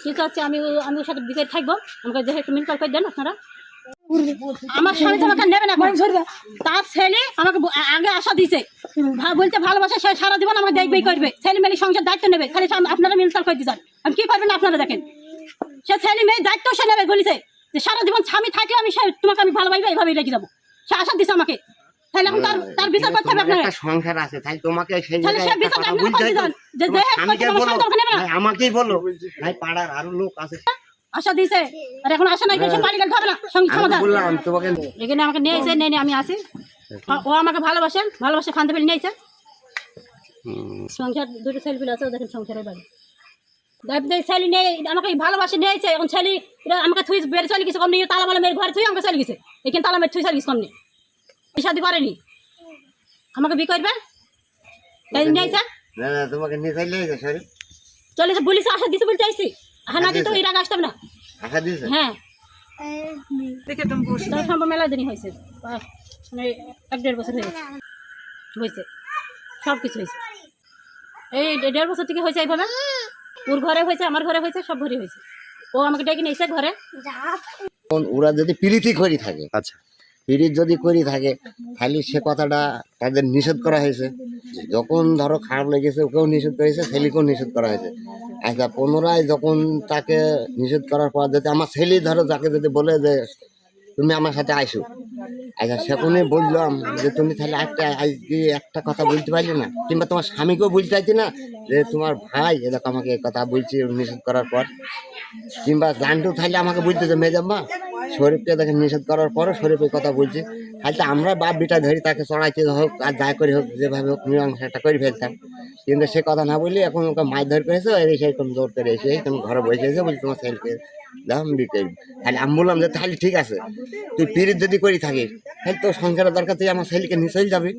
কি চাচ্ছি আমি ওর সাথে বিকেল থাকবো, আমাকে দেখে একটু মিনকাল করে দেন আপনারা। আমার স্বামী তো আমাকে নেবে না, তার ছেলে আমাকে আগে আশা দিয়েছে, বলতে ভালোবাসা সে সারা জীবন আমাকে দেখবেই করবে, ছেলে মেয়ে সংসার দায়িত্ব নেবে, খালি আপনারা মিনকাল করে দিচ্ছেন, আমি কি করবেন আপনারা দেখেন। সে ছেলে মেয়ের দায়িত্ব সে নেবে বলেছে যে সারা জীবন স্বামী থাকলে আমি তোমাকে আমি ভালোবাসবো, এইভাবেই রেখে যাবো, সে আশা দিচ্ছে আমাকে। তাহলে এখন তার বিচার করতে হবে আপনারা। সংসার আছে তাই তোমাকে সেই তাহলে সে বিচারটা আপনারা করে দিচ্ছেন যে আমাকেই বলো ভাই, পাড়ার আরো লোক আছে আশা দিয়েছে, আর এখন আশা নাই সে বাড়ি গেলে হবে না সমাধান। বললাম তোমাকে এখানে আমাকে নিয়ে এসে নেই আমি আসি, ও আমাকে ভালোবাসে খানতে পেলে নিয়েছে। সংসার দুটো ছেলে পেলে আছে, ও দেখেন সংসারের বাড়ি ছেলে নেই, আমাকে ভালোবাসে নিয়েছে। এখন ছেলে আমাকে থুই বেড়ে চলে গেছে, কমনি তালা মালা মেয়ের ঘরে থুই আমাকে চলে গেছে, এখানে তালা মেয়ের থুই চলে গেছে, কমনি শাদি করেনি, আমাকে বি করবে তাই নিয়েছে। না না তোমাকে নিয়ে চলেছে বলিস আশা দিতে বলতে চাইছি, হ্যাঁ না দিতে এর আগে আসতাম না। আশা দিয়েছে? হ্যাঁ সম্ভব মেলা দিনই হয়েছে, মানে 1-1.5 বছর হয়েছে সব কিছু হয়েছে, এই 1.5 বছর থেকে হয়েছে এইভাবে। ওর ঘরে হয়েছে, আমার ঘরে হয়েছে, সব ঘরে হয়েছে। ও আমাকে ডেকে নিয়েছে ঘরে। ওরা যদি প্রীতি করি থাকে, আচ্ছা প্রীতি যদি করি থাকে তাহলে সে কথাটা তাদের নিষেধ করা হয়েছে। যখন ধরো খারাপ লেগেছে ওকেও নিষেধ করেছে, ছেলেকেও নিষেধ করা হয়েছে। আচ্ছা পুনরায় যখন তাকে নিষেধ করার পর যদি আমার ছেলে ধরো যাকে যদি বলে যে তুমি আমার সাথে আইসো, আচ্ছা সেখানে বললাম যে তুমি তাহলে আজকে একটা কথা বলতে পারলে না, কিংবা তোমার স্বামীকেও বলতে চাইছি না যে তোমার ভাই এরকম আমাকে কথা বলছি নিষেধ করার পর, কিংবা জানটু তাহলে আমাকে বলতে যে মেজাম্মা শরীফকে দেখে নিষেধ করার পরও শরীফের কথা বলছি, তাহলে আমরা বাপ বিটা ধরি তাকে চড়াইতে হোক আর যা করে হোক যেভাবে হোক মীমাংসাটা করে ফেলতাম। কিন্তু সে কথা না বলি এখন ওকে মাছ ধর করেছে, সেরকম জোর করে এসে তুমি ঘরে বসে এসে বলছি তোমার ছেলেকে দাম বিকে। তাহলে আমি বললাম যে তাহলে ঠিক আছে, তুই পিরিত যদি করি থাকিস তাহলে তোর সংসারের দরকার তুই আমার ছেলেকে নিয়ে চলে যাবি।